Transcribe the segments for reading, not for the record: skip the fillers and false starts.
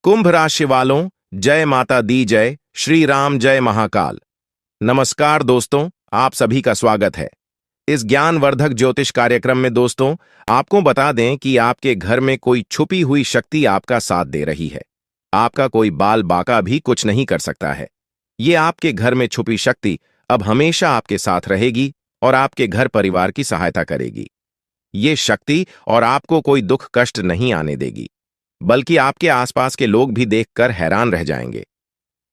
कुंभ राशि वालों, जय माता दी जय, श्री राम जय महाकाल। नमस्कार दोस्तों, आप सभी का स्वागत है इस ज्ञानवर्धक ज्योतिष कार्यक्रम में। दोस्तों, आपको बता दें कि आपके घर में कोई छुपी हुई शक्ति आपका साथ दे रही है। आपका कोई बाल बाका भी कुछ नहीं कर सकता है। ये आपके घर में छुपी शक्ति अब हमेशा आपके साथ रहेगी और आपके घर परिवार की सहायता करेगी। ये शक्ति और आपको कोई दुख कष्ट नहीं आने देगी, बल्कि आपके आसपास के लोग भी देखकर हैरान रह जाएंगे,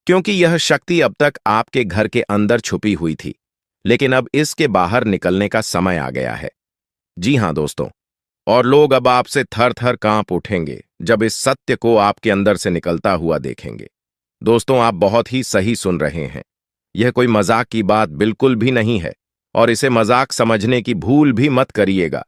क्योंकि यह शक्ति अब तक आपके घर के अंदर छुपी हुई थी, लेकिन अब इसके बाहर निकलने का समय आ गया है। जी हां दोस्तों, और लोग अब आपसे थर थर कांप उठेंगे जब इस सत्य को आपके अंदर से निकलता हुआ देखेंगे। दोस्तों, आप बहुत ही सही सुन रहे हैं। यह कोई मजाक की बात बिल्कुल भी नहीं है, और इसे मजाक समझने की भूल भी मत करिएगा,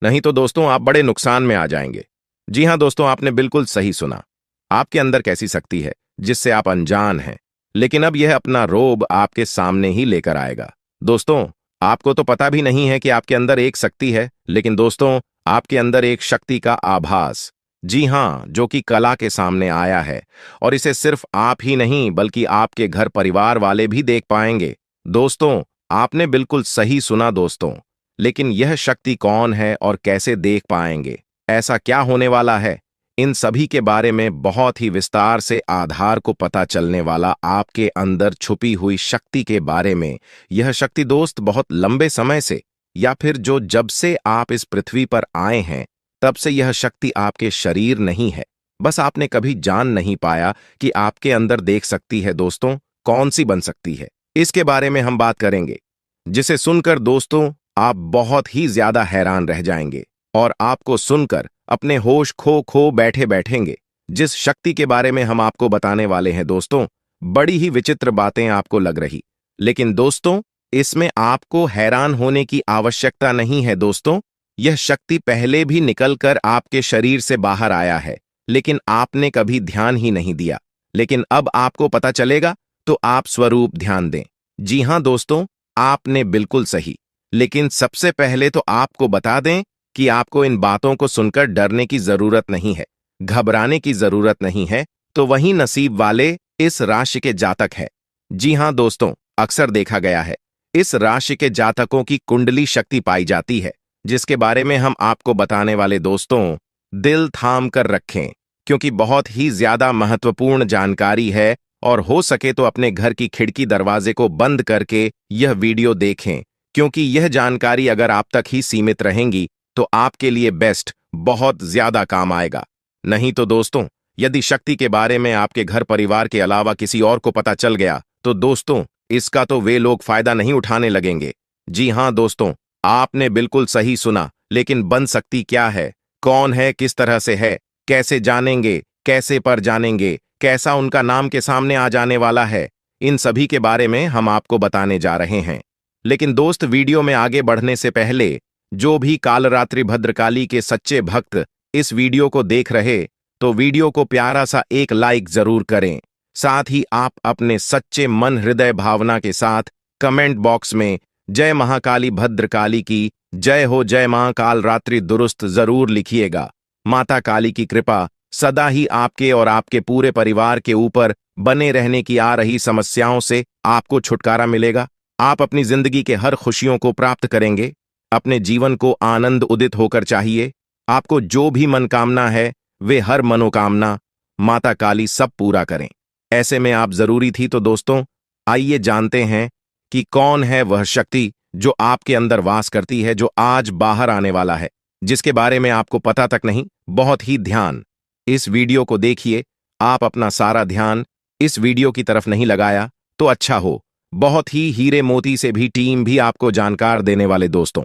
नहीं तो दोस्तों आप बड़े नुकसान में आ जाएंगे। जी हां दोस्तों, आपने बिल्कुल सही सुना। आपके अंदर कैसी शक्ति है जिससे आप अनजान हैं, लेकिन अब यह अपना रोब आपके सामने ही लेकर आएगा। दोस्तों, आपको तो पता भी नहीं है कि आपके अंदर एक शक्ति है, लेकिन दोस्तों आपके अंदर एक शक्ति का आभास, जी हां, जो कि कला के सामने आया है, और इसे सिर्फ आप ही नहीं बल्कि आपके घर परिवार वाले भी देख पाएंगे। दोस्तों, आपने बिल्कुल सही सुना दोस्तों, लेकिन यह शक्ति कौन है और कैसे देख पाएंगे, ऐसा क्या होने वाला है, इन सभी के बारे में बहुत ही विस्तार से आधार को पता चलने वाला आपके अंदर छुपी हुई शक्ति के बारे में। यह शक्ति दोस्त बहुत लंबे समय से, या फिर जो जब से आप इस पृथ्वी पर आए हैं तब से यह शक्ति आपके शरीर नहीं है, बस आपने कभी जान नहीं पाया कि आपके अंदर देख सकती है। दोस्तों, कौन सी बन सकती है, इसके बारे में हम बात करेंगे, जिसे सुनकर दोस्तों आप बहुत ही ज्यादा हैरान रह जाएंगे और आपको सुनकर अपने होश खो बैठे बैठेंगे। जिस शक्ति के बारे में हम आपको बताने वाले हैं दोस्तों, बड़ी ही विचित्र बातें आपको लग रही, लेकिन दोस्तों इसमें आपको हैरान होने की आवश्यकता नहीं है। दोस्तों, यह शक्ति पहले भी निकलकर आपके शरीर से बाहर आया है, लेकिन आपने कभी ध्यान ही नहीं दिया। लेकिन अब आपको पता चलेगा, तो आप स्वरूप ध्यान दें। जी हां दोस्तों, आपने बिल्कुल सही। लेकिन सबसे पहले तो आपको बता दें कि आपको इन बातों को सुनकर डरने की जरूरत नहीं है, घबराने की जरूरत नहीं है। तो वही नसीब वाले इस राशि के जातक है। जी हां दोस्तों, अक्सर देखा गया है इस राशि के जातकों की कुंडली शक्ति पाई जाती है, जिसके बारे में हम आपको बताने वाले दोस्तों दिल थाम कर रखें, क्योंकि बहुत ही ज्यादा महत्वपूर्ण जानकारी है। और हो सके तो अपने घर की खिड़की दरवाजे को बंद करके यह वीडियो देखें, क्योंकि यह जानकारी अगर आप तक ही सीमित रहेंगी तो आपके लिए बेस्ट, बहुत ज्यादा काम आएगा। नहीं तो दोस्तों, यदि शक्ति के बारे में आपके घर परिवार के अलावा किसी और को पता चल गया तो दोस्तों इसका तो वे लोग फायदा नहीं उठाने लगेंगे। जी हां दोस्तों, आपने बिल्कुल सही सुना। लेकिन बन सकती क्या है, कौन है, किस तरह से है, कैसे जानेंगे, कैसे पर जानेंगे, कैसा उनका नाम के सामने आ जाने वाला है, इन सभी के बारे में हम आपको बताने जा रहे हैं। लेकिन दोस्त, वीडियो में आगे बढ़ने से पहले जो भी कालरात्रि भद्रकाली के सच्चे भक्त इस वीडियो को देख रहे, तो वीडियो को प्यारा सा एक लाइक जरूर करें। साथ ही आप अपने सच्चे मन हृदय भावना के साथ कमेंट बॉक्स में जय महाकाली भद्रकाली की जय हो, जय मां कालरात्रि दुरुस्त जरूर लिखिएगा। माता काली की कृपा सदा ही आपके और आपके पूरे परिवार के ऊपर बने रहने की आ रही समस्याओं से आपको छुटकारा मिलेगा। आप अपनी जिंदगी के हर खुशियों को प्राप्त करेंगे। अपने जीवन को आनंद उदित होकर चाहिए। आपको जो भी मनोकामना है, वे हर मनोकामना माता काली सब पूरा करें। ऐसे में आप जरूरी थी। तो दोस्तों, आइए जानते हैं कि कौन है वह शक्ति जो आपके अंदर वास करती है, जो आज बाहर आने वाला है, जिसके बारे में आपको पता तक नहीं। बहुत ही ध्यान इस वीडियो को देखिए। आप अपना सारा ध्यान इस वीडियो की तरफ नहीं लगाया तो अच्छा हो। बहुत ही हीरे मोती से भी टीम भी आपको जानकार देने वाले दोस्तों,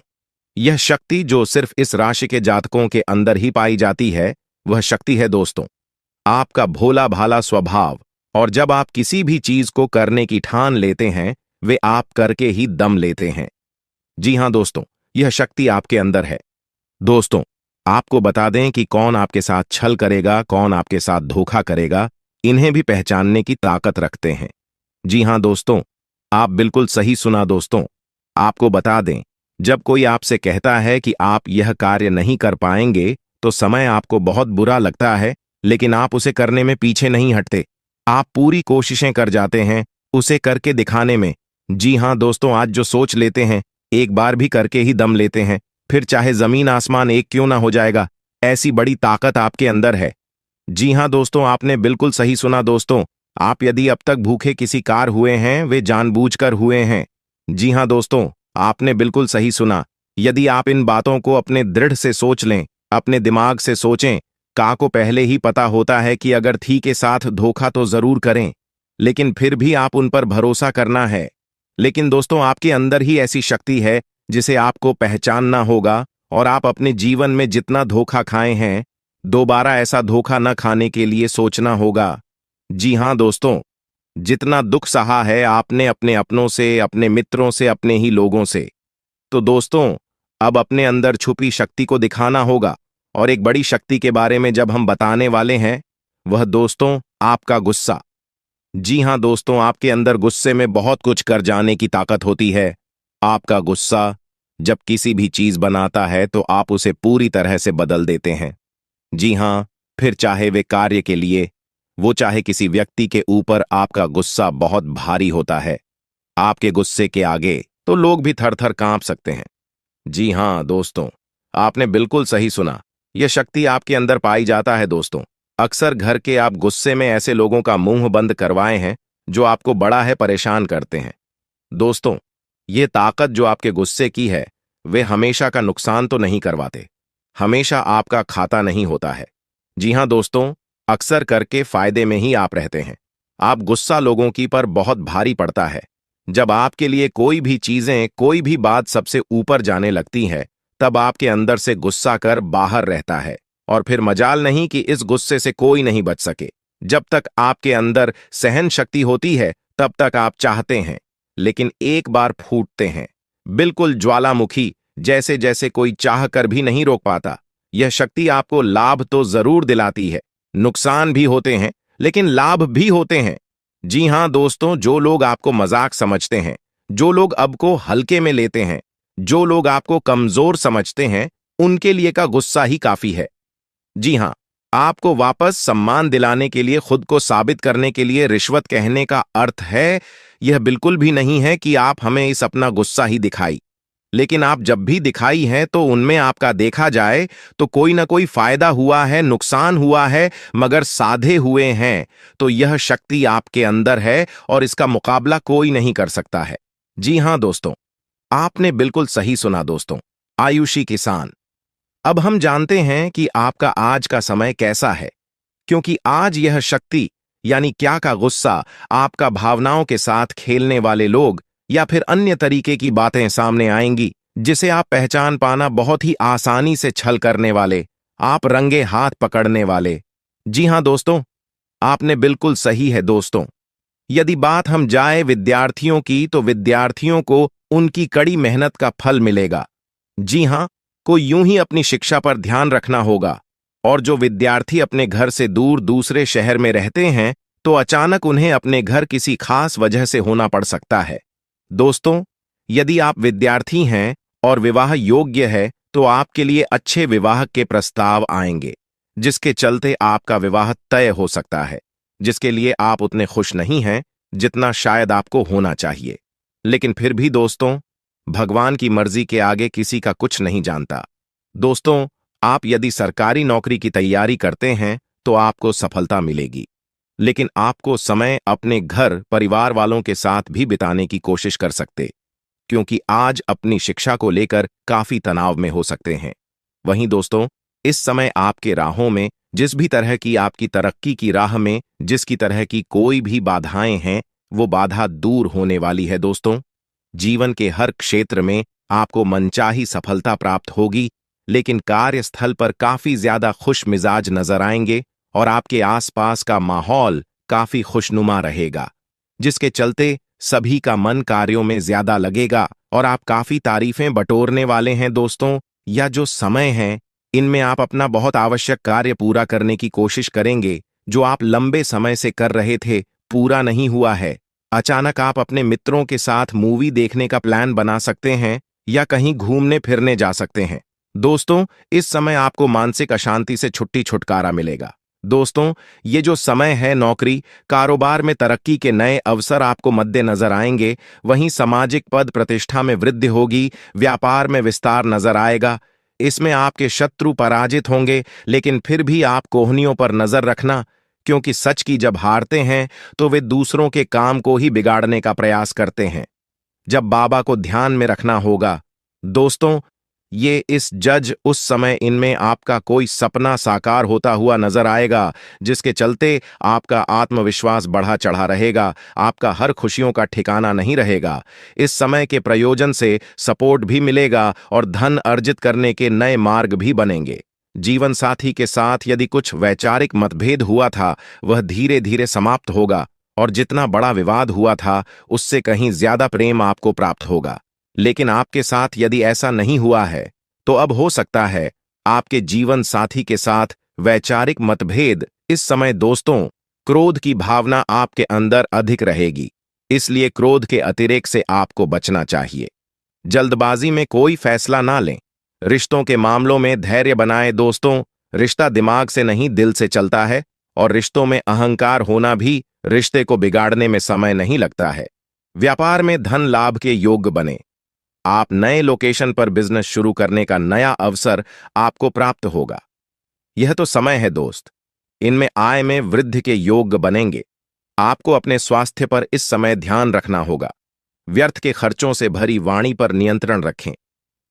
यह शक्ति जो सिर्फ इस राशि के जातकों के अंदर ही पाई जाती है, वह शक्ति है दोस्तों आपका भोला भाला स्वभाव। और जब आप किसी भी चीज को करने की ठान लेते हैं, वे आप करके ही दम लेते हैं। जी हां दोस्तों, यह शक्ति आपके अंदर है। दोस्तों, आपको बता दें कि कौन आपके साथ छल करेगा, कौन आपके साथ धोखा करेगा, इन्हें भी पहचानने की ताकत रखते हैं। जी हां दोस्तों, आप बिल्कुल सही सुना दोस्तों। आपको बता दें, जब कोई आपसे कहता है कि आप यह कार्य नहीं कर पाएंगे, तो समय आपको बहुत बुरा लगता है, लेकिन आप उसे करने में पीछे नहीं हटते। आप पूरी कोशिशें कर जाते हैं उसे करके दिखाने में। जी हाँ दोस्तों, आज जो सोच लेते हैं, एक बार भी करके ही दम लेते हैं, फिर चाहे जमीन आसमान एक क्यों ना हो जाएगा। ऐसी बड़ी ताकत आपके अंदर है। जी हाँ दोस्तों, आपने बिल्कुल सही सुना दोस्तों। आप यदि अब तक भूखे किसी कार हुए हैं, वे जानबूझकर हुए हैं। जी हाँ दोस्तों, आपने बिल्कुल सही सुना। यदि आप इन बातों को अपने दृढ़ से सोच लें, अपने दिमाग से सोचें, का को पहले ही पता होता है कि अगर थी के साथ धोखा तो जरूर करें, लेकिन फिर भी आप उन पर भरोसा करना है। लेकिन दोस्तों, आपके अंदर ही ऐसी शक्ति है जिसे आपको पहचानना होगा, और आप अपने जीवन में जितना धोखा खाए हैं, दोबारा ऐसा धोखा न खाने के लिए सोचना होगा। जी हाँ दोस्तों, जितना दुख सहा है आपने अपने अपनों से, अपने मित्रों से, अपने ही लोगों से, तो दोस्तों अब अपने अंदर छुपी शक्ति को दिखाना होगा। और एक बड़ी शक्ति के बारे में जब हम बताने वाले हैं, वह दोस्तों आपका गुस्सा। जी हाँ दोस्तों, आपके अंदर गुस्से में बहुत कुछ कर जाने की ताकत होती है। आपका गुस्सा जब किसी भी चीज बनाता है तो आप उसे पूरी तरह से बदल देते हैं। जी हाँ, फिर चाहे वे कार्य के लिए, वो चाहे किसी व्यक्ति के ऊपर, आपका गुस्सा बहुत भारी होता है। आपके गुस्से के आगे तो लोग भी थर थर कांप सकते हैं। जी हाँ दोस्तों, आपने बिल्कुल सही सुना। यह शक्ति आपके अंदर पाई जाता है दोस्तों। अक्सर घर के आप गुस्से में ऐसे लोगों का मुंह बंद करवाए हैं जो आपको बड़ा है परेशान करते हैं। दोस्तों, ये ताकत जो आपके गुस्से की है, वे हमेशा का नुकसान तो नहीं करवाते, हमेशा आपका खाता नहीं होता है। जी हाँ दोस्तों, अक्सर करके फायदे में ही आप रहते हैं। आप गुस्सा लोगों की पर बहुत भारी पड़ता है। जब आपके लिए कोई भी चीजें, कोई भी बात सबसे ऊपर जाने लगती है, तब आपके अंदर से गुस्सा कर बाहर रहता है, और फिर मजाल नहीं कि इस गुस्से से कोई नहीं बच सके। जब तक आपके अंदर सहन शक्ति होती है, तब तक आप चाहते हैं, लेकिन एक बार फूटते हैं, बिल्कुल ज्वालामुखी जैसे, जैसे कोई चाह कर भी नहीं रोक पाता। यह शक्ति आपको लाभ तो जरूर दिलाती है, नुकसान भी होते हैं, लेकिन लाभ भी होते हैं। जी हां दोस्तों, जो लोग आपको मजाक समझते हैं, जो लोग अब को हल्के में लेते हैं, जो लोग आपको कमजोर समझते हैं, उनके लिए का गुस्सा ही काफी है। जी हां, आपको वापस सम्मान दिलाने के लिए, खुद को साबित करने के लिए रिश्वत कहने का अर्थ है, यह बिल्कुल भी नहीं है कि आप हमें इस अपना गुस्सा ही दिखाई। लेकिन आप जब भी दिखाई हैं तो उनमें आपका देखा जाए तो कोई ना कोई फायदा हुआ है, नुकसान हुआ है, मगर साधे हुए हैं। तो यह शक्ति आपके अंदर है और इसका मुकाबला कोई नहीं कर सकता है। जी हां दोस्तों, आपने बिल्कुल सही सुना दोस्तों। आयुषी किसान, अब हम जानते हैं कि आपका आज का समय कैसा है, क्योंकि आज यह शक्ति यानी क्या का गुस्सा, आपका भावनाओं के साथ खेलने वाले लोग या फिर अन्य तरीके की बातें सामने आएंगी, जिसे आप पहचान पाना बहुत ही आसानी से छल करने वाले, आप रंगे हाथ पकड़ने वाले। जी हां दोस्तों, आपने बिल्कुल सही है दोस्तों। यदि बात हम जाए विद्यार्थियों की, तो विद्यार्थियों को उनकी कड़ी मेहनत का फल मिलेगा। जी हां, को यूं ही अपनी शिक्षा पर ध्यान रखना होगा। और जो विद्यार्थी अपने घर से दूर दूसरे शहर में रहते हैं, तो अचानक उन्हें अपने घर किसी खास वजह से होना पड़ सकता है। दोस्तों, यदि आप विद्यार्थी हैं और विवाह योग्य है, तो आपके लिए अच्छे विवाह के प्रस्ताव आएंगे, जिसके चलते आपका विवाह तय हो सकता है, जिसके लिए आप उतने खुश नहीं हैं जितना शायद आपको होना चाहिए। लेकिन फिर भी दोस्तों, भगवान की मर्जी के आगे किसी का कुछ नहीं जानता। दोस्तों, आप यदि सरकारी नौकरी की तैयारी करते हैं तो आपको सफलता मिलेगी, लेकिन आपको समय अपने घर परिवार वालों के साथ भी बिताने की कोशिश कर सकते, क्योंकि आज अपनी शिक्षा को लेकर काफी तनाव में हो सकते हैं। वहीं दोस्तों, इस समय आपके राहों में, जिस भी तरह की आपकी तरक्की की राह में जिसकी तरह की कोई भी बाधाएं हैं, वो बाधा दूर होने वाली है दोस्तों। जीवन के हर क्षेत्र में आपको मनचाही सफलता प्राप्त होगी, लेकिन कार्यस्थल पर काफी ज्यादा खुश मिजाज नजर आएंगे और आपके आसपास का माहौल काफी खुशनुमा रहेगा, जिसके चलते सभी का मन कार्यों में ज्यादा लगेगा और आप काफी तारीफें बटोरने वाले हैं दोस्तों। या जो समय है, इनमें आप अपना बहुत आवश्यक कार्य पूरा करने की कोशिश करेंगे, जो आप लंबे समय से कर रहे थे, पूरा नहीं हुआ है। अचानक आप अपने मित्रों के साथ मूवी देखने का प्लान बना सकते हैं या कहीं घूमने फिरने जा सकते हैं। दोस्तों, इस समय आपको मानसिक अशांति से छुट्टी छुटकारा मिलेगा। दोस्तों, ये जो समय है, नौकरी कारोबार में तरक्की के नए अवसर आपको मद्देनजर आएंगे। वहीं सामाजिक पद प्रतिष्ठा में वृद्धि होगी, व्यापार में विस्तार नजर आएगा। इसमें आपके शत्रु पराजित होंगे, लेकिन फिर भी आप कोहनियों पर नजर रखना, क्योंकि सच की जब हारते हैं तो वे दूसरों के काम को ही बिगाड़ने का प्रयास करते हैं। जब बाबा को ध्यान में रखना होगा। दोस्तों, ये इस जज उस समय इनमें आपका कोई सपना साकार होता हुआ नजर आएगा, जिसके चलते आपका आत्मविश्वास बढ़ा चढ़ा रहेगा, आपका हर खुशियों का ठिकाना नहीं रहेगा। इस समय के प्रयोजन से सपोर्ट भी मिलेगा और धन अर्जित करने के नए मार्ग भी बनेंगे। जीवन साथी के साथ यदि कुछ वैचारिक मतभेद हुआ था, वह धीरे धीरे समाप्त होगा और जितना बड़ा विवाद हुआ था, उससे कहीं ज्यादा प्रेम आपको प्राप्त होगा। लेकिन आपके साथ यदि ऐसा नहीं हुआ है, तो अब हो सकता है आपके जीवन साथी के साथ वैचारिक मतभेद। इस समय दोस्तों, क्रोध की भावना आपके अंदर अधिक रहेगी, इसलिए क्रोध के अतिरेक से आपको बचना चाहिए। जल्दबाजी में कोई फैसला ना लें। रिश्तों के मामलों में धैर्य बनाएं दोस्तों। रिश्ता दिमाग से नहीं, दिल से चलता है, और रिश्तों में अहंकार होना भी रिश्ते को बिगाड़ने में समय नहीं लगता है। व्यापार में धन लाभ के योग्य बने। आप नए लोकेशन पर बिजनेस शुरू करने का नया अवसर आपको प्राप्त होगा। यह तो समय है दोस्त, इनमें आय में वृद्धि के योग्य बनेंगे। आपको अपने स्वास्थ्य पर इस समय ध्यान रखना होगा। व्यर्थ के खर्चों से भरी वाणी पर नियंत्रण रखें।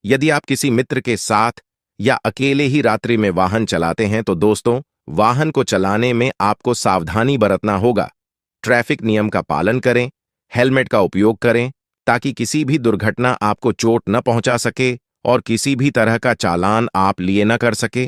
यदि आप किसी मित्र के साथ या अकेले ही रात्रि में वाहन चलाते हैं, तो दोस्तों, वाहन को चलाने में आपको सावधानी बरतना होगा। ट्रैफिक नियम का पालन करें, हेलमेट का उपयोग करें, ताकि किसी भी दुर्घटना आपको चोट न पहुंचा सके और किसी भी तरह का चालान आप लिए न कर सके।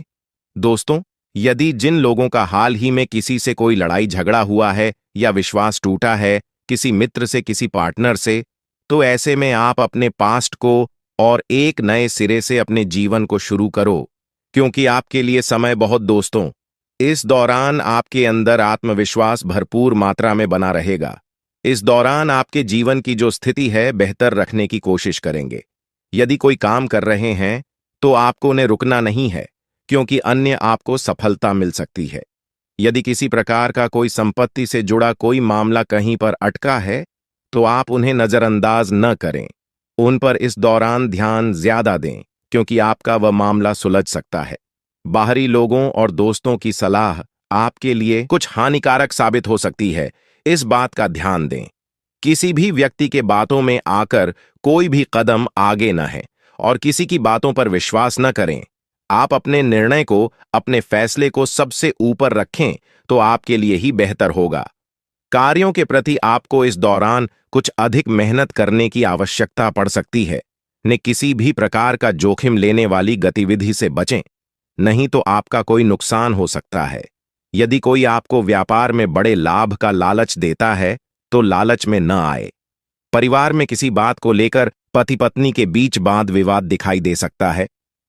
दोस्तों, यदि जिन लोगों का हाल ही में किसी से कोई लड़ाई झगड़ा हुआ है या विश्वास टूटा है, किसी मित्र से, किसी पार्टनर से, तो ऐसे में आप अपने पास्ट को और एक नए सिरे से अपने जीवन को शुरू करो, क्योंकि आपके लिए समय बहुत दोस्तों। इस दौरान आपके अंदर आत्मविश्वास भरपूर मात्रा में बना रहेगा। इस दौरान आपके जीवन की जो स्थिति है, बेहतर रखने की कोशिश करेंगे। यदि कोई काम कर रहे हैं, तो आपको उन्हें रुकना नहीं है, क्योंकि अन्य आपको सफलता मिल सकती है। यदि किसी प्रकार का कोई संपत्ति से जुड़ा कोई मामला कहीं पर अटका है, तो आप उन्हें नजरअंदाज न करें। उन पर इस दौरान ध्यान ज्यादा दें, क्योंकि आपका वह मामला सुलझ सकता है। बाहरी लोगों और दोस्तों की सलाह आपके लिए कुछ हानिकारक साबित हो सकती है, इस बात का ध्यान दें। किसी भी व्यक्ति के बातों में आकर कोई भी कदम आगे न है और किसी की बातों पर विश्वास न करें। आप अपने निर्णय को, अपने फैसले को सबसे ऊपर रखें, तो आपके लिए ही बेहतर होगा। कार्यों के प्रति आपको इस दौरान कुछ अधिक मेहनत करने की आवश्यकता पड़ सकती है। न किसी भी प्रकार का जोखिम लेने वाली गतिविधि से बचें, नहीं तो आपका कोई नुकसान हो सकता है। यदि कोई आपको व्यापार में बड़े लाभ का लालच देता है, तो लालच में न आए। परिवार में किसी बात को लेकर पति पत्नी के बीच वाद विवाद दिखाई दे सकता है,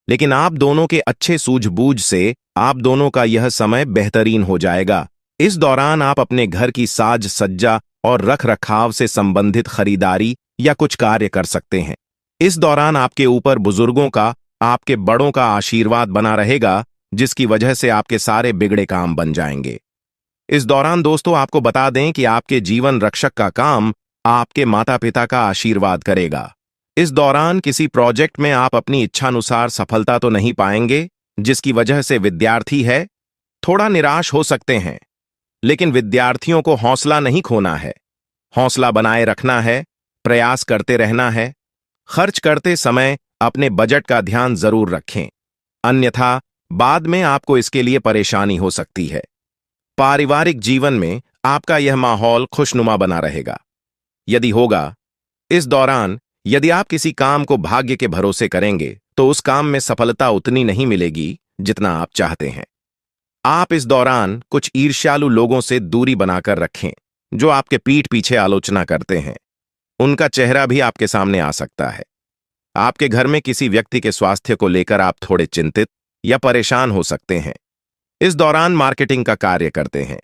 लेकिन आप दोनों के अच्छे सूझबूझ से आप दोनों का यह समय बेहतरीन हो जाएगा। इस दौरान आप अपने घर की साज सज्जा और रख रखाव से संबंधित खरीदारी या कुछ कार्य कर सकते हैं। इस दौरान आपके ऊपर बुजुर्गों का, आपके बड़ों का आशीर्वाद बना रहेगा, जिसकी वजह से आपके सारे बिगड़े काम बन जाएंगे। इस दौरान दोस्तों, आपको बता दें कि आपके जीवन रक्षक का काम आपके माता पिता का आशीर्वाद करेगा। इस दौरान किसी प्रोजेक्ट में आप अपनी इच्छानुसार सफलता तो नहीं पाएंगे, जिसकी वजह से विद्यार्थी है थोड़ा निराश हो सकते हैं। लेकिन विद्यार्थियों को हौसला नहीं खोना है, हौसला बनाए रखना है, प्रयास करते रहना है। खर्च करते समय अपने बजट का ध्यान जरूर रखें, अन्यथा बाद में आपको इसके लिए परेशानी हो सकती है। पारिवारिक जीवन में आपका यह माहौल खुशनुमा बना रहेगा। यदि होगा, इस दौरान यदि आप किसी काम को भाग्य के भरोसे करेंगे, तो उस काम में सफलता उतनी नहीं मिलेगी जितना आप चाहते हैं। आप इस दौरान कुछ ईर्ष्यालु लोगों से दूरी बनाकर रखें, जो आपके पीठ पीछे आलोचना करते हैं। उनका चेहरा भी आपके सामने आ सकता है। आपके घर में किसी व्यक्ति के स्वास्थ्य को लेकर आप थोड़े चिंतित या परेशान हो सकते हैं। इस दौरान मार्केटिंग का कार्य करते हैं,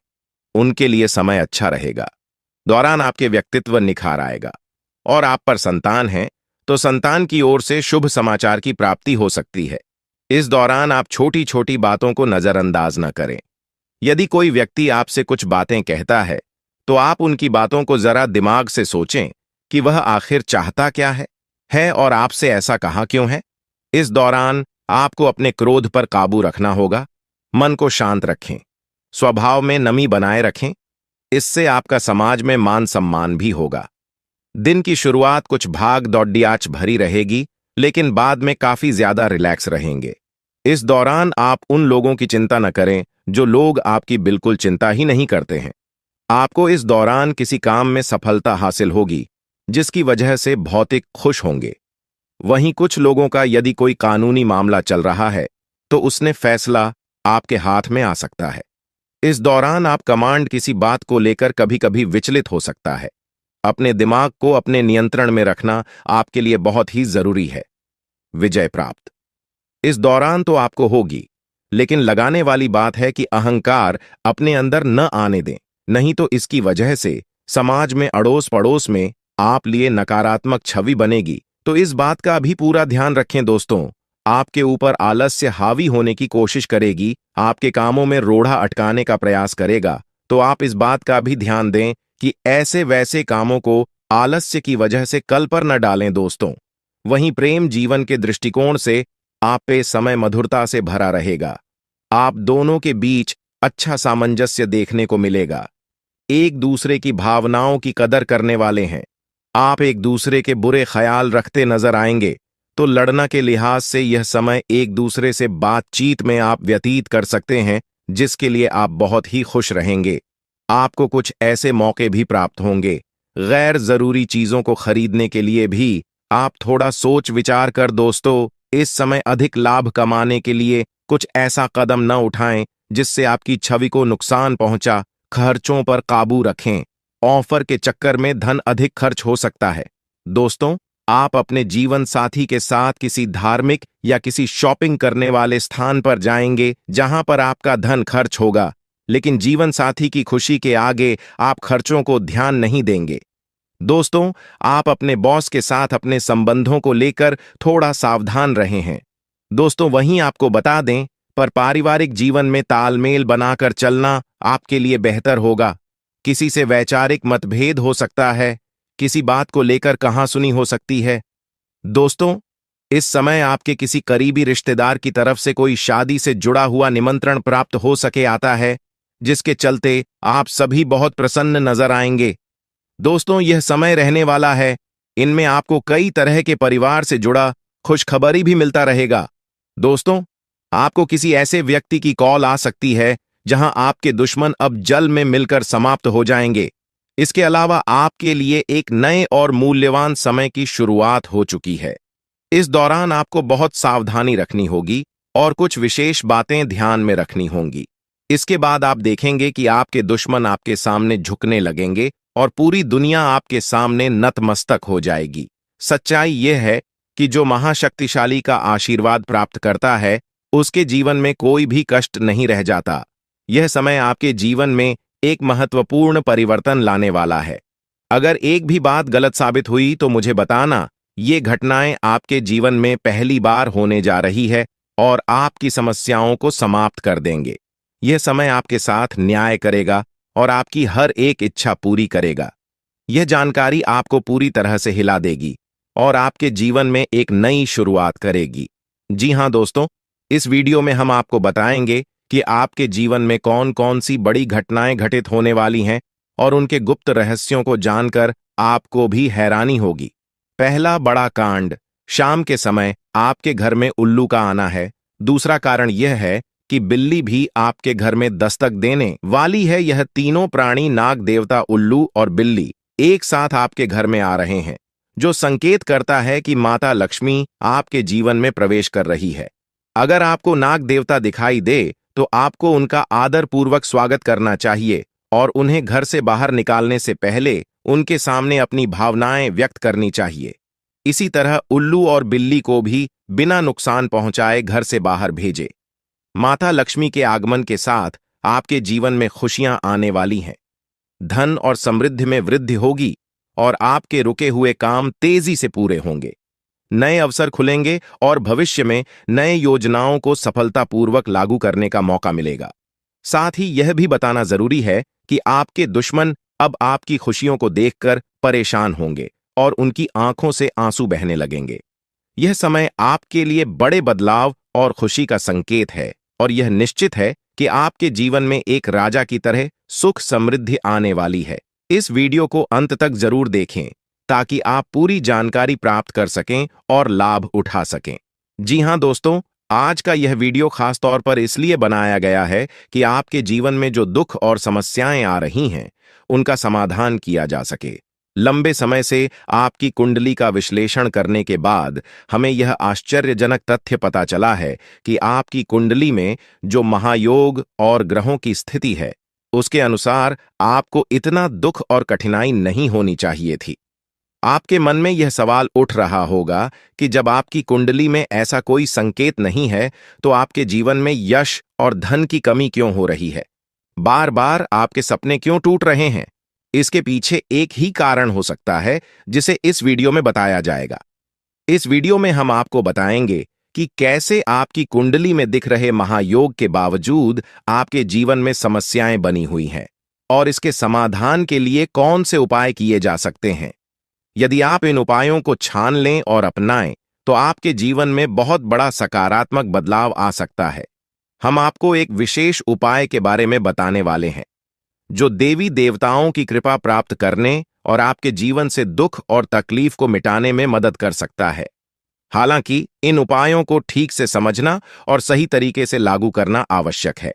उनके लिए समय अच्छा रहेगा। दौरान आपके व्यक्तित्व निखार आएगा। और आप पर संतान है, तो संतान की ओर से शुभ समाचार की प्राप्ति हो सकती है। इस दौरान आप छोटी छोटी बातों को नजरअंदाज न करें। यदि कोई व्यक्ति आपसे कुछ बातें कहता है तो आप उनकी बातों को जरा दिमाग से सोचें कि वह आखिर चाहता क्या है और आपसे ऐसा कहा क्यों है। इस दौरान आपको अपने क्रोध पर काबू रखना होगा। मन को शांत रखें, स्वभाव में नमी बनाए रखें। इससे आपका समाज में मान सम्मान भी होगा। दिन की शुरुआत कुछ भाग दौड़ियाच भरी रहेगी, लेकिन बाद में काफी ज्यादा रिलैक्स रहेंगे। इस दौरान आप उन लोगों की चिंता न करें जो लोग आपकी बिल्कुल चिंता ही नहीं करते हैं। आपको इस दौरान किसी काम में सफलता हासिल होगी, जिसकी वजह से भौतिक खुश होंगे। वहीं कुछ लोगों का यदि कोई कानूनी मामला चल रहा है तो उसने फैसला आपके हाथ में आ सकता है। इस दौरान आप कमांड किसी बात को लेकर कभी कभी विचलित हो सकता है। अपने दिमाग को अपने नियंत्रण में रखना आपके लिए बहुत ही जरूरी है। विजय प्राप्त इस दौरान तो आपको होगी, लेकिन लगाने वाली बात है कि अहंकार अपने अंदर न आने दें, नहीं तो इसकी वजह से समाज में अड़ोस पड़ोस में आप लिए नकारात्मक छवि बनेगी। तो इस बात का भी पूरा ध्यान रखें दोस्तों। आपके ऊपर आलस्य हावी होने की कोशिश करेगी, आपके कामों में रोड़ा अटकाने का प्रयास करेगा। तो आप इस बात का भी ध्यान दें कि ऐसे वैसे कामों को आलस्य की वजह से कल पर न डालें दोस्तों। वहीं प्रेम जीवन के दृष्टिकोण से आप पे समय मधुरता से भरा रहेगा। आप दोनों के बीच अच्छा सामंजस्य देखने को मिलेगा। एक दूसरे की भावनाओं की कदर करने वाले हैं। आप एक दूसरे के बुरे ख्याल रखते नजर आएंगे, तो लड़ना के लिहाज से यह समय एक दूसरे से बातचीत में आप व्यतीत कर सकते हैं, जिसके लिए आप बहुत ही खुश रहेंगे। आपको कुछ ऐसे मौके भी प्राप्त होंगे। गैर जरूरी चीजों को खरीदने के लिए भी आप थोड़ा सोच विचार कर दोस्तों इस समय अधिक लाभ कमाने के लिए कुछ ऐसा कदम न उठाएं जिससे आपकी छवि को नुकसान पहुंचा। खर्चों पर काबू रखें। ऑफर के चक्कर में धन अधिक खर्च हो सकता है। दोस्तों, आप अपने जीवन साथी के साथ किसी धार्मिक या किसी शॉपिंग करने वाले स्थान पर जाएंगे जहां पर आपका धन खर्च होगा, लेकिन जीवन साथी की खुशी के आगे आप खर्चों को ध्यान नहीं देंगे। दोस्तों, आप अपने बॉस के साथ अपने संबंधों को लेकर थोड़ा सावधान रहे हैं। दोस्तों, वहीं आपको बता दें, पर पारिवारिक जीवन में तालमेल बनाकर चलना आपके लिए बेहतर होगा। किसी से वैचारिक मतभेद हो सकता है, किसी बात को लेकर कहासुनी हो सकती है। दोस्तों, इस समय आपके किसी करीबी रिश्तेदार की तरफ से कोई शादी से जुड़ा हुआ निमंत्रण प्राप्त हो सके आता है, जिसके चलते आप सभी बहुत प्रसन्न नजर आएंगे। दोस्तों, यह समय रहने वाला है। इनमें आपको कई तरह के परिवार से जुड़ा खुशखबरी भी मिलता रहेगा। दोस्तों, आपको किसी ऐसे व्यक्ति की कॉल आ सकती है जहां आपके दुश्मन अब जल में मिलकर समाप्त हो जाएंगे। इसके अलावा आपके लिए एक नए और मूल्यवान समय की शुरुआत हो चुकी है। इस दौरान आपको बहुत सावधानी रखनी होगी और कुछ विशेष बातें ध्यान में रखनी होंगी। इसके बाद आप देखेंगे कि आपके दुश्मन आपके सामने झुकने लगेंगे और पूरी दुनिया आपके सामने नतमस्तक हो जाएगी। सच्चाई यह है कि जो महाशक्तिशाली का आशीर्वाद प्राप्त करता है, उसके जीवन में कोई भी कष्ट नहीं रह जाता। यह समय आपके जीवन में एक महत्वपूर्ण परिवर्तन लाने वाला है। अगर एक भी बात गलत साबित हुई तो मुझे बताना। ये घटनाएं आपके जीवन में पहली बार होने जा रही है और आपकी समस्याओं को समाप्त कर देंगे। यह समय आपके साथ न्याय करेगा और आपकी हर एक इच्छा पूरी करेगा। यह जानकारी आपको पूरी तरह से हिला देगी और आपके जीवन में एक नई शुरुआत करेगी। जी हां दोस्तों, इस वीडियो में हम आपको बताएंगे कि आपके जीवन में कौन कौन सी बड़ी घटनाएं घटित होने वाली हैं और उनके गुप्त रहस्यों को जानकर आपको भी हैरानी होगी। पहला बड़ा कांड, शाम के समय आपके घर में उल्लू का आना है। दूसरा कारण यह है कि बिल्ली भी आपके घर में दस्तक देने वाली है। यह तीनों प्राणी, नाग देवता, उल्लू और बिल्ली, एक साथ आपके घर में आ रहे हैं, जो संकेत करता है कि माता लक्ष्मी आपके जीवन में प्रवेश कर रही है। अगर आपको नाग देवता दिखाई दे तो आपको उनका आदर पूर्वक स्वागत करना चाहिए और उन्हें घर से बाहर निकालने से पहले उनके सामने अपनी भावनाएं व्यक्त करनी चाहिए। इसी तरह उल्लू और बिल्ली को भी बिना नुकसान पहुंचाए घर से बाहर भेजे। माता लक्ष्मी के आगमन के साथ आपके जीवन में खुशियां आने वाली हैं। धन और समृद्धि में वृद्धि होगी और आपके रुके हुए काम तेजी से पूरे होंगे। नए अवसर खुलेंगे और भविष्य में नए योजनाओं को सफलतापूर्वक लागू करने का मौका मिलेगा। साथ ही यह भी बताना जरूरी है कि आपके दुश्मन अब आपकी खुशियों को देखकर परेशान होंगे और उनकी आंखों से आंसू बहने लगेंगे। यह समय आपके लिए बड़े बदलाव और खुशी का संकेत है और यह निश्चित है कि आपके जीवन में एक राजा की तरह सुख समृद्धि आने वाली है। इस वीडियो को अंत तक जरूर देखें ताकि आप पूरी जानकारी प्राप्त कर सकें और लाभ उठा सकें। जी हां दोस्तों, आज का यह वीडियो खास तौर पर इसलिए बनाया गया है कि आपके जीवन में जो दुख और समस्याएं आ रही हैं, उनका समाधान किया जा सके। लंबे समय से आपकी कुंडली का विश्लेषण करने के बाद हमें यह आश्चर्यजनक तथ्य पता चला है कि आपकी कुंडली में जो महायोग और ग्रहों की स्थिति है, उसके अनुसार आपको इतना दुख और कठिनाई नहीं होनी चाहिए थी। आपके मन में यह सवाल उठ रहा होगा कि जब आपकी कुंडली में ऐसा कोई संकेत नहीं है, तो आपके जीवन में यश और धन की कमी क्यों हो रही है? बार बार आपके सपने क्यों टूट रहे हैं? इसके पीछे एक ही कारण हो सकता है, जिसे इस वीडियो में बताया जाएगा। इस वीडियो में हम आपको बताएंगे कि कैसे आपकी कुंडली में दिख रहे महायोग के बावजूद आपके जीवन में समस्याएं बनी हुई हैं और इसके समाधान के लिए कौन से उपाय किए जा सकते हैं। यदि आप इन उपायों को छान लें और अपनाएं, तो आपके जीवन में बहुत बड़ा सकारात्मक बदलाव आ सकता है। हम आपको एक विशेष उपाय के बारे में बताने वाले हैं, जो देवी देवताओं की कृपा प्राप्त करने और आपके जीवन से दुख और तकलीफ को मिटाने में मदद कर सकता है। हालांकि इन उपायों को ठीक से समझना और सही तरीके से लागू करना आवश्यक है।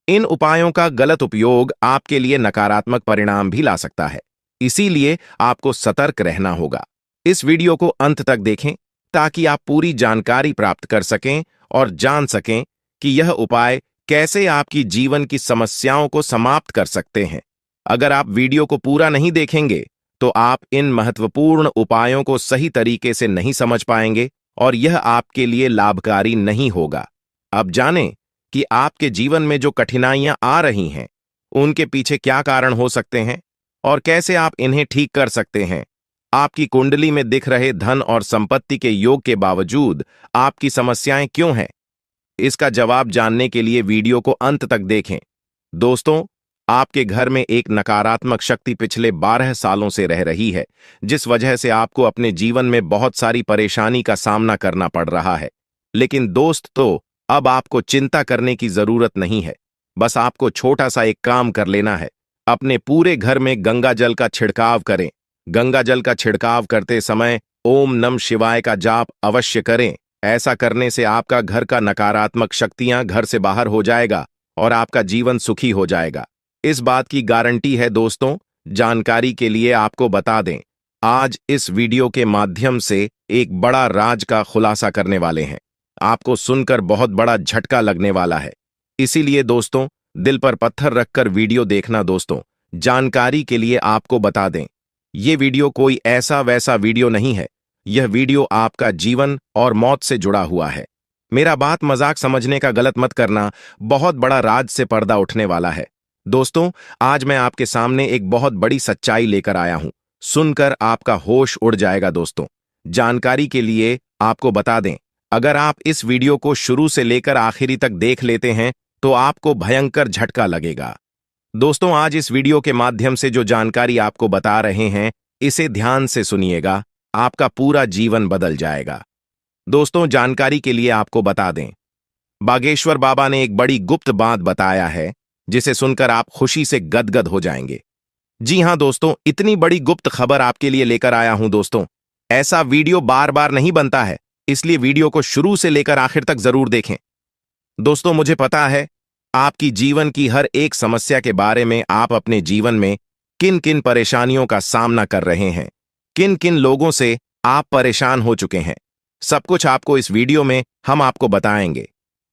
इन उपायों का गलत उपयोग आपके लिए नकारात्मक परिणाम भी ला सकता है, इसीलिए आपको सतर्क रहना होगा। इस वीडियो को अंत तक देखें ताकि आप पूरी जानकारी प्राप्त कर सकें और जान सकें कि यह उपाय कैसे आपकी जीवन की समस्याओं को समाप्त कर सकते हैं। अगर आप वीडियो को पूरा नहीं देखेंगे, तो आप इन महत्वपूर्ण उपायों को सही तरीके से नहीं समझ पाएंगे और यह आपके लिए लाभकारी नहीं होगा। अब जानें कि आपके जीवन में जो कठिनाइयां आ रही हैं, उनके पीछे क्या कारण हो सकते हैं और कैसे आप इन्हें ठीक कर सकते हैं। आपकी कुंडली में दिख रहे धन और संपत्ति के योग के बावजूद आपकी समस्याएं क्यों हैं? इसका जवाब जानने के लिए वीडियो को अंत तक देखें। दोस्तों, आपके घर में एक नकारात्मक शक्ति पिछले 12 सालों से रह रही है, जिस वजह से आपको अपने जीवन में बहुत सारी परेशानी का सामना करना पड़ रहा है। लेकिन दोस्त, तो अब आपको चिंता करने की जरूरत नहीं है। बस आपको छोटा सा एक काम कर लेना है। अपने पूरे घर में गंगा जल का छिड़काव करें। गंगा जल का छिड़काव करते समय ओम नमः शिवाय का जाप अवश्य करें। ऐसा करने से आपका घर का नकारात्मक शक्तियां घर से बाहर हो जाएगा और आपका जीवन सुखी हो जाएगा। इस बात की गारंटी है दोस्तों। जानकारी के लिए आपको बता दें, आज इस वीडियो के माध्यम से एक बड़ा राज का खुलासा करने वाले हैं। आपको सुनकर बहुत बड़ा झटका लगने वाला है, इसीलिए दोस्तों दिल पर पत्थर रखकर वीडियो देखना। दोस्तों, जानकारी के लिए आपको बता दें, ये वीडियो कोई ऐसा वैसा वीडियो नहीं है। यह वीडियो आपका जीवन और मौत से जुड़ा हुआ है। मेरा बात मजाक समझने का गलत मत करना। बहुत बड़ा राज से पर्दा उठने वाला है। दोस्तों, आज मैं आपके सामने एक बहुत बड़ी सच्चाई लेकर आया हूं। सुनकर आपका होश उड़ जाएगा। दोस्तों, जानकारी के लिए आपको बता दें, अगर आप इस वीडियो को शुरू से लेकर आखिरी तक देख लेते हैं, तो आपको भयंकर झटका लगेगा। दोस्तों, आज इस वीडियो के माध्यम से जो जानकारी आपको बता रहे हैं, इसे ध्यान से सुनिएगा। आपका पूरा जीवन बदल जाएगा। दोस्तों, जानकारी के लिए आपको बता दें, बागेश्वर बाबा ने एक बड़ी गुप्त बात बताया है, जिसे सुनकर आप खुशी से गदगद हो जाएंगे। जी हां दोस्तों, इतनी बड़ी गुप्त खबर आपके लिए लेकर आया हूं। दोस्तों, ऐसा वीडियो बार बार नहीं बनता है, इसलिए वीडियो को शुरू से लेकर आखिर तक जरूर देखें। दोस्तों, मुझे पता है आपकी जीवन की हर एक समस्या के बारे में, आप अपने जीवन में किन किन परेशानियों का सामना कर रहे हैं, किन किन लोगों से आप परेशान हो चुके हैं। सब कुछ आपको इस वीडियो में हम आपको बताएंगे।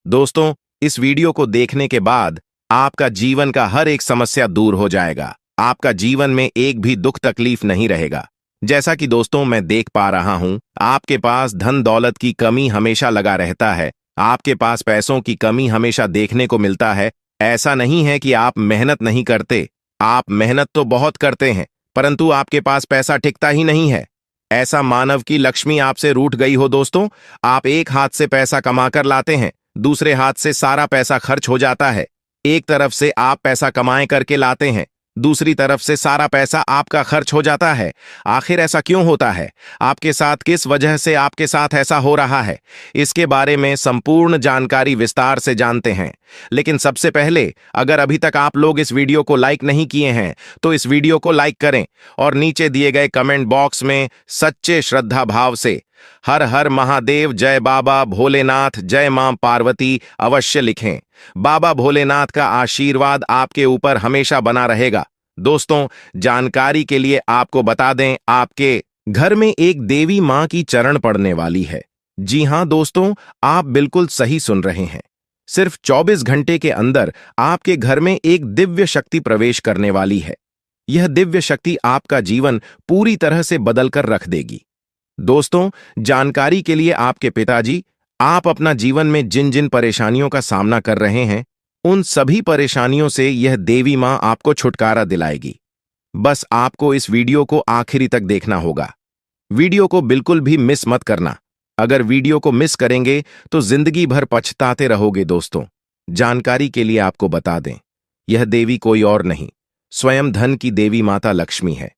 दोस्तों, इस वीडियो को देखने के बाद आपका जीवन का हर एक समस्या दूर हो जाएगा। आपका जीवन में एक भी दुख तकलीफ नहीं रहेगा। जैसा कि दोस्तों मैं देख पा रहा हूं, आपके पास धन दौलत की कमी हमेशा लगा रहता है। आपके पास पैसों की कमी हमेशा देखने को मिलता है। ऐसा नहीं है कि आप मेहनत नहीं करते, आप मेहनत तो बहुत करते हैं, परंतु आपके पास पैसा टिकता ही नहीं है। ऐसा मानव की लक्ष्मी आपसे रूठ गई हो। दोस्तों, आप एक हाथ से पैसा कमाकर लाते हैं, दूसरे हाथ से सारा पैसा खर्च हो जाता है। एक तरफ से आप पैसा कमाए करके लाते हैं, दूसरी तरफ से सारा पैसा आपका खर्च हो जाता है। आखिर ऐसा क्यों होता है? आपके साथ किस वजह से आपके साथ ऐसा हो रहा है? इसके बारे में संपूर्ण जानकारी विस्तार से जानते हैं। लेकिन सबसे पहले, अगर अभी तक आप लोग इस वीडियो को लाइक नहीं किए हैं तो इस वीडियो को लाइक करें और नीचे दिए गए कमेंट बॉक्स में सच्चे श्रद्धा भाव से हर हर महादेव, जय बाबा भोलेनाथ, जय मां पार्वती अवश्य लिखें। बाबा भोलेनाथ का आशीर्वाद आपके ऊपर हमेशा बना रहेगा। दोस्तों, जानकारी के लिए आपको बता दें, आपके घर में एक देवी मां की चरण पड़ने वाली है। जी हां दोस्तों, आप बिल्कुल सही सुन रहे हैं। सिर्फ 24 घंटे के अंदर आपके घर में एक दिव्य शक्ति प्रवेश करने वाली है। यह दिव्य शक्ति आपका जीवन पूरी तरह से बदलकर रख देगी। दोस्तों, जानकारी के लिए आपके पिताजी, आप अपना जीवन में जिन जिन परेशानियों का सामना कर रहे हैं, उन सभी परेशानियों से यह देवी मां आपको छुटकारा दिलाएगी। बस आपको इस वीडियो को आखिरी तक देखना होगा। वीडियो को बिल्कुल भी मिस मत करना। अगर वीडियो को मिस करेंगे तो जिंदगी भर पछताते रहोगे। दोस्तों, जानकारी के लिए आपको बता दें, यह देवी कोई और नहीं, स्वयं धन की देवी माता लक्ष्मी है।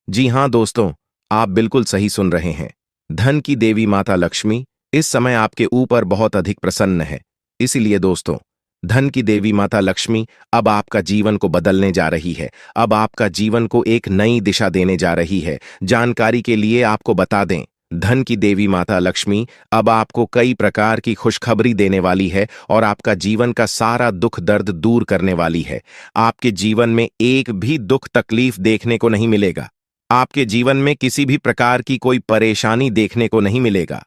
जी हां दोस्तों, आप बिल्कुल सही सुन रहे हैं। धन की देवी माता लक्ष्मी इस समय आपके ऊपर बहुत अधिक प्रसन्न है। इसीलिए दोस्तों, धन की देवी माता लक्ष्मी अब आपका जीवन को बदलने जा रही है। अब आपका जीवन को एक नई दिशा देने जा रही है। जानकारी के लिए आपको बता दें, धन की देवी माता लक्ष्मी अब आपको कई प्रकार की खुशखबरी देने वाली है और आपका जीवन का सारा दुख दर्द दूर करने वाली है। आपके जीवन में एक भी दुख तकलीफ देखने को नहीं मिलेगा। आपके जीवन में किसी भी प्रकार की कोई परेशानी देखने को नहीं मिलेगा।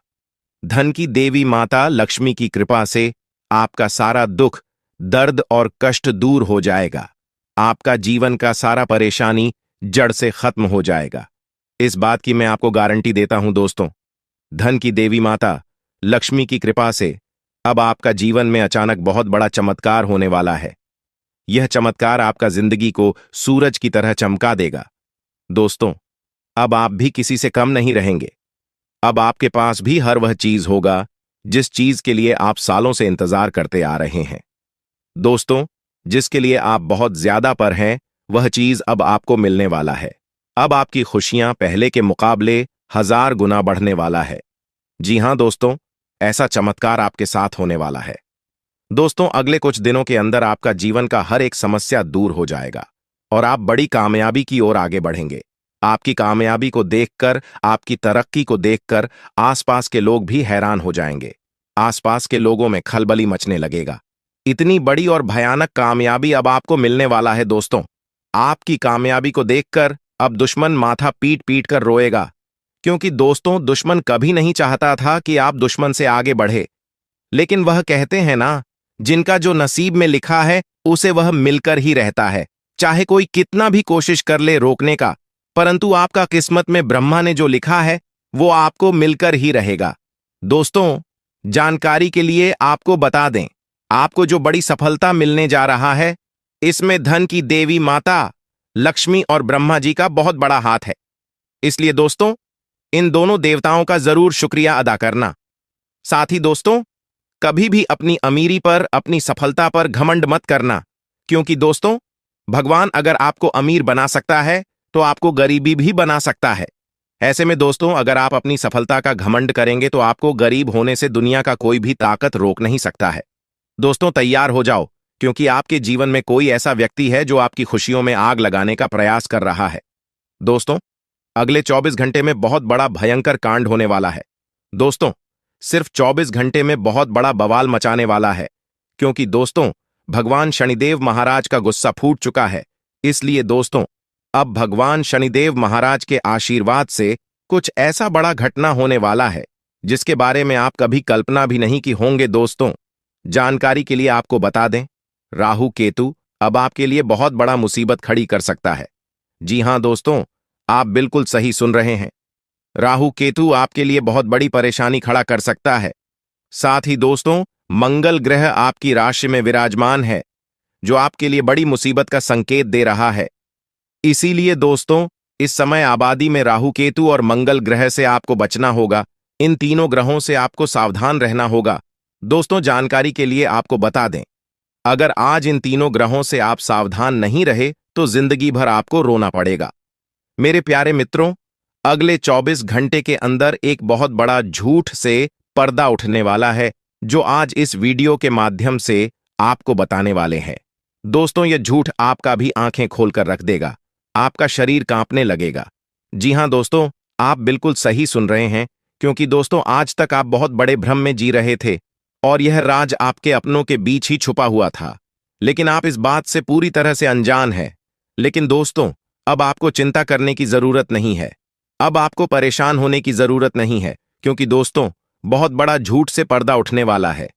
धन की देवी माता लक्ष्मी की कृपा से आपका सारा दुख, दर्द और कष्ट दूर हो जाएगा। आपका जीवन का सारा परेशानी जड़ से खत्म हो जाएगा। इस बात की मैं आपको गारंटी देता हूं दोस्तों। धन की देवी माता लक्ष्मी की कृपा से अब आपका जीवन में अचानक बहुत बड़ा चमत्कार होने वाला है। यह चमत्कार आपका जिंदगी को सूरज की तरह चमका देगा। दोस्तों, अब आप भी किसी से कम नहीं रहेंगे। अब आपके पास भी हर वह चीज होगा जिस चीज के लिए आप सालों से इंतजार करते आ रहे हैं। दोस्तों, जिसके लिए आप बहुत ज्यादा पर हैं, वह चीज अब आपको मिलने वाला है। अब आपकी खुशियां पहले के मुकाबले 1000 गुना बढ़ने वाला है। जी हां दोस्तों, ऐसा चमत्कार आपके साथ होने वाला है। दोस्तों, अगले कुछ दिनों के अंदर आपका जीवन का हर एक समस्या दूर हो जाएगा और आप बड़ी कामयाबी की ओर आगे बढ़ेंगे। आपकी कामयाबी को देखकर, आपकी तरक्की को देखकर आसपास के लोग भी हैरान हो जाएंगे। आसपास के लोगों में खलबली मचने लगेगा। इतनी बड़ी और भयानक कामयाबी अब आपको मिलने वाला है। दोस्तों, आपकी कामयाबी को देखकर अब दुश्मन माथा पीट पीट कर रोएगा, क्योंकि दोस्तों, दुश्मन कभी नहीं चाहता था कि आप दुश्मन से आगे बढ़े। लेकिन वह कहते हैं ना, जिनका जो नसीब में लिखा है उसे वह मिलकर ही रहता है। चाहे कोई कितना भी कोशिश कर ले रोकने का, परंतु आपका किस्मत में ब्रह्मा ने जो लिखा है वो आपको मिलकर ही रहेगा। दोस्तों, जानकारी के लिए आपको बता दें, आपको जो बड़ी सफलता मिलने जा रहा है, इसमें धन की देवी माता लक्ष्मी और ब्रह्मा जी का बहुत बड़ा हाथ है। इसलिए दोस्तों, इन दोनों देवताओं का जरूर शुक्रिया अदा करना। साथ ही दोस्तों, कभी भी अपनी अमीरी पर, अपनी सफलता पर घमंड मत करना, क्योंकि दोस्तों, भगवान अगर आपको अमीर बना सकता है तो आपको गरीबी भी बना सकता है। ऐसे में दोस्तों, अगर आप अपनी सफलता का घमंड करेंगे तो आपको गरीब होने से दुनिया का कोई भी ताकत रोक नहीं सकता है। दोस्तों, तैयार हो जाओ, क्योंकि आपके जीवन में कोई ऐसा व्यक्ति है जो आपकी खुशियों में आग लगाने का प्रयास कर रहा है। दोस्तों, अगले 24 घंटे में बहुत बड़ा भयंकर कांड होने वाला है। दोस्तों, सिर्फ 24 घंटे में बहुत बड़ा बवाल मचाने वाला है, क्योंकि दोस्तों, भगवान शनिदेव महाराज का गुस्सा फूट चुका है। इसलिए दोस्तों, अब भगवान शनिदेव महाराज के आशीर्वाद से कुछ ऐसा बड़ा घटना होने वाला है जिसके बारे में आप कभी कल्पना भी नहीं की होंगे। दोस्तों, जानकारी के लिए आपको बता दें, राहु केतु अब आपके लिए बहुत बड़ा मुसीबत खड़ी कर सकता है। जी हां दोस्तों, आप बिल्कुल सही सुन रहे हैं। राहु केतु आपके लिए बहुत बड़ी परेशानी खड़ा कर सकता है। साथ ही दोस्तों, मंगल ग्रह आपकी राशि में विराजमान है, जो आपके लिए बड़ी मुसीबत का संकेत दे रहा है। इसीलिए दोस्तों, इस समय आबादी में राहु केतु और मंगल ग्रह से आपको बचना होगा। इन तीनों ग्रहों से आपको सावधान रहना होगा। दोस्तों, जानकारी के लिए आपको बता दें, अगर आज इन तीनों ग्रहों से आप सावधान नहीं रहे तो जिंदगी भर आपको रोना पड़ेगा। मेरे प्यारे मित्रों, अगले 24 घंटे के अंदर एक बहुत बड़ा झूठ से पर्दा उठने वाला है, जो आज इस वीडियो के माध्यम से आपको बताने वाले हैं। दोस्तों, यह झूठ आपका भी आंखें खोलकर रख देगा, आपका शरीर कांपने लगेगा। जी हां दोस्तों, आप बिल्कुल सही सुन रहे हैं, क्योंकि दोस्तों आज तक आप बहुत बड़े भ्रम में जी रहे थे और यह राज आपके अपनों के बीच ही छुपा हुआ था, लेकिन आप इस बात से पूरी तरह से अनजान हैं। लेकिन दोस्तों, अब आपको चिंता करने की जरूरत नहीं है, अब आपको परेशान होने की जरूरत नहीं है, क्योंकि दोस्तों बहुत बड़ा झूठ से पर्दा उठने वाला है।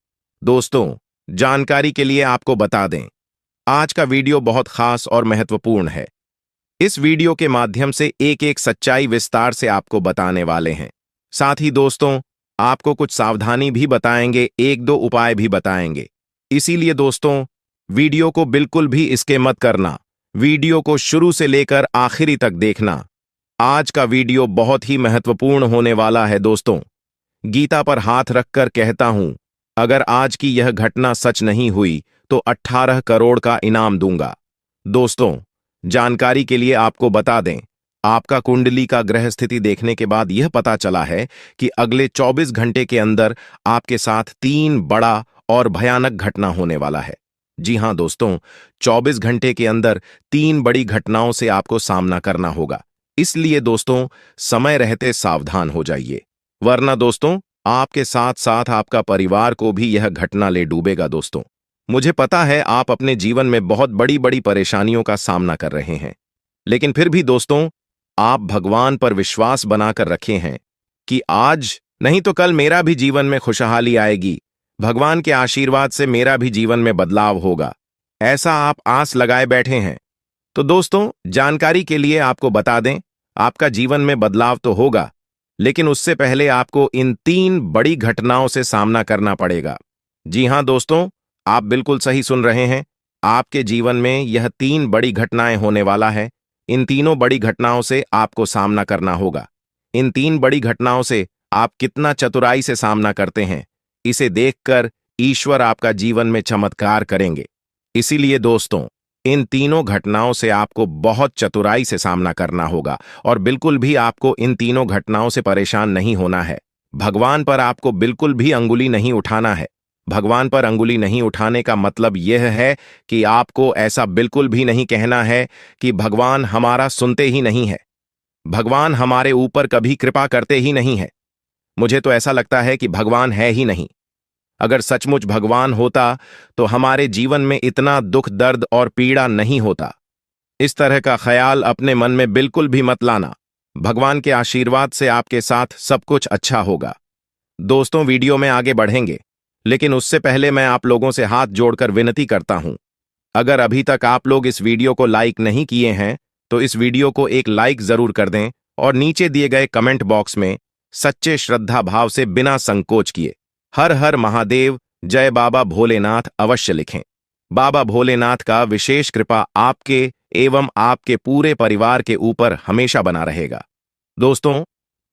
दोस्तों, जानकारी के लिए आपको बता दें, आज का वीडियो बहुत खास और महत्वपूर्ण है। इस वीडियो के माध्यम से एक एक सच्चाई विस्तार से आपको बताने वाले हैं। साथ ही दोस्तों, आपको कुछ सावधानी भी बताएंगे, एक दो उपाय भी बताएंगे। इसीलिए दोस्तों, वीडियो को बिल्कुल भी स्किप मत करना, वीडियो को शुरू से लेकर आखिरी तक देखना। आज का वीडियो बहुत ही महत्वपूर्ण होने वाला है। दोस्तों, गीता पर हाथ रखकर कहता हूं, अगर आज की यह घटना सच नहीं हुई तो 18 करोड़ का इनाम दूंगा। दोस्तों, जानकारी के लिए आपको बता दें, आपका कुंडली का ग्रह स्थिति देखने के बाद यह पता चला है कि अगले 24 घंटे के अंदर आपके साथ 3 बड़ा और भयानक घटना होने वाला है। जी हां दोस्तों, 24 घंटे के अंदर 3 बड़ी घटनाओं से आपको सामना करना होगा। इसलिए दोस्तों, समय रहते सावधान हो जाइए, वरना दोस्तों आपके साथ साथ आपका परिवार को भी यह घटना ले डूबेगा। दोस्तों, मुझे पता है आप अपने जीवन में बहुत बड़ी बड़ी परेशानियों का सामना कर रहे हैं, लेकिन फिर भी दोस्तों, आप भगवान पर विश्वास बनाकर रखे हैं कि आज नहीं तो कल मेरा भी जीवन में खुशहाली आएगी, भगवान के आशीर्वाद से मेरा भी जीवन में बदलाव होगा, ऐसा आप आस लगाए बैठे हैं। तो दोस्तों, जानकारी के लिए आपको बता दें, आपका जीवन में बदलाव तो होगा, लेकिन उससे पहले आपको इन 3 बड़ी घटनाओं से सामना करना पड़ेगा। जी हां दोस्तों, आप बिल्कुल सही सुन रहे हैं, आपके जीवन में यह 3 बड़ी घटनाएं होने वाला है। इन तीनों बड़ी घटनाओं से आपको सामना करना होगा। इन 3 बड़ी घटनाओं से आप कितना चतुराई से सामना करते हैं, इसे देखकर ईश्वर आपका जीवन में चमत्कार करेंगे। इसीलिए दोस्तों, इन तीनों घटनाओं से आपको बहुत चतुराई से सामना करना होगा और बिल्कुल भी आपको इन तीनों घटनाओं से परेशान नहीं होना है। भगवान पर आपको बिल्कुल भी अंगुली नहीं उठाना है। भगवान पर अंगुली नहीं उठाने का मतलब यह है कि आपको ऐसा बिल्कुल भी नहीं कहना है कि भगवान हमारा सुनते ही नहीं है, भगवान हमारे ऊपर कभी कृपा करते ही नहीं है, मुझे तो ऐसा लगता है कि भगवान है ही नहीं। अगर सचमुच भगवान होता तो हमारे जीवन में इतना दुख, दर्द और पीड़ा नहीं होता। इस तरह का ख्याल अपने मन में बिल्कुल भी मत लाना। भगवान के आशीर्वाद से आपके साथ सब कुछ अच्छा होगा। दोस्तों, वीडियो में आगे बढ़ेंगे, लेकिन उससे पहले मैं आप लोगों से हाथ जोड़कर विनती करता हूं, अगर अभी तक आप लोग इस वीडियो को लाइक नहीं किए हैं तो इस वीडियो को एक लाइक जरूर कर दें और नीचे दिए गए कमेंट बॉक्स में सच्चे श्रद्धा भाव से बिना संकोच किए हर हर महादेव, जय बाबा भोलेनाथ अवश्य लिखें। बाबा भोलेनाथ का विशेष कृपा आपके एवं आपके पूरे परिवार के ऊपर हमेशा बना रहेगा। दोस्तों,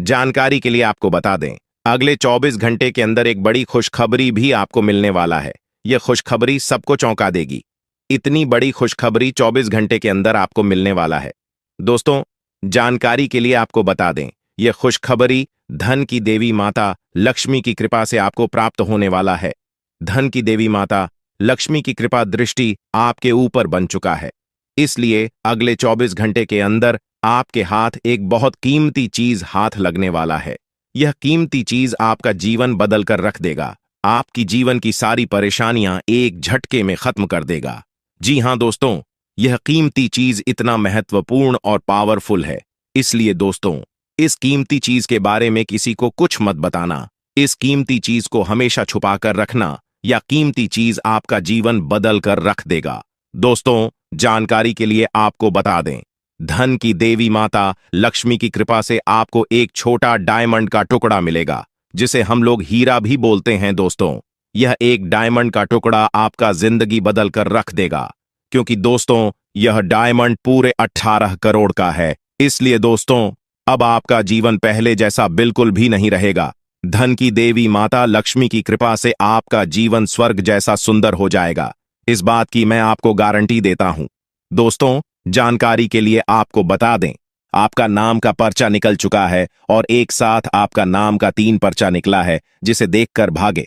जानकारी के लिए आपको बता दें, अगले 24 घंटे के अंदर एक बड़ी खुशखबरी भी आपको मिलने वाला है। यह खुशखबरी सबको चौंका देगी। इतनी बड़ी खुशखबरी 24 घंटे के अंदर आपको मिलने वाला है। दोस्तों, जानकारी के लिए आपको बता दें, यह खुशखबरी धन की देवी माता लक्ष्मी की कृपा से आपको प्राप्त होने वाला है। धन की देवी माता लक्ष्मी की कृपा दृष्टि आपके ऊपर बन चुका है। इसलिए अगले 24 घंटे के अंदर आपके हाथ एक बहुत कीमती चीज हाथ लगने वाला है। यह कीमती चीज आपका जीवन बदल कर रख देगा, आपकी जीवन की सारी परेशानियां एक झटके में खत्म कर देगा। जी हां दोस्तों, यह कीमती चीज इतना महत्वपूर्ण और पावरफुल है, इसलिए दोस्तों इस कीमती चीज के बारे में किसी को कुछ मत बताना। इस कीमती चीज को हमेशा छुपा कर रखना, या कीमती चीज आपका जीवन बदल कर रख देगा। दोस्तों, जानकारी के लिए आपको बता दें, धन की देवी माता लक्ष्मी की कृपा से आपको एक छोटा डायमंड का टुकड़ा मिलेगा, जिसे हम लोग हीरा भी बोलते हैं। दोस्तों, यह एक डायमंड का टुकड़ा आपका जिंदगी बदल कर रख देगा, क्योंकि दोस्तों यह डायमंड पूरे 18 करोड़ का है। इसलिए दोस्तों, अब आपका जीवन पहले जैसा बिल्कुल भी नहीं रहेगा। धन की देवी माता लक्ष्मी की कृपा से आपका जीवन स्वर्ग जैसा सुंदर हो जाएगा। इस बात की मैं आपको गारंटी देता हूं। दोस्तों, जानकारी के लिए आपको बता दें, आपका नाम का पर्चा निकल चुका है और एक साथ आपका नाम का 3 पर्चा निकला है, जिसे देखकर भागे।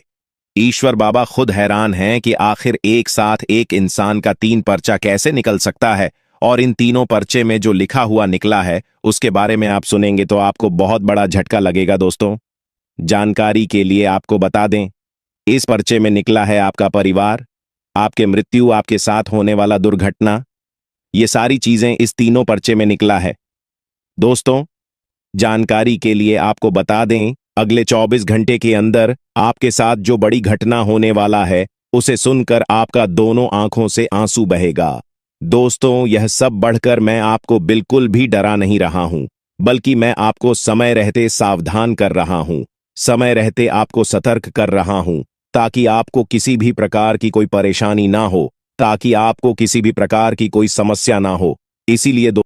ईश्वर बाबा खुद हैरान हैं कि आखिर एक साथ एक इंसान का 3 पर्चा कैसे निकल सकता है, और इन तीनों पर्चे में जो लिखा हुआ निकला है उसके बारे में आप सुनेंगे तो आपको बहुत बड़ा झटका लगेगा। दोस्तों, जानकारी के लिए आपको बता दें, इस पर्चे में निकला है आपका परिवार, आपके मृत्यु, आपके साथ होने वाला दुर्घटना, ये सारी चीजें इस तीनों पर्चे में निकला है। दोस्तों, जानकारी के लिए आपको बता दें, अगले 24 घंटे के अंदर आपके साथ जो बड़ी घटना होने वाला है उसे सुनकर आपका दोनों आंखों से आंसू बहेगा। दोस्तों, यह सब बढ़कर मैं आपको बिल्कुल भी डरा नहीं रहा हूं, बल्कि मैं आपको समय रहते सावधान कर रहा हूं, समय रहते आपको सतर्क कर रहा हूं, ताकि आपको किसी भी प्रकार की कोई परेशानी ना हो, ताकि आपको किसी भी प्रकार की कोई समस्या ना हो। इसीलिए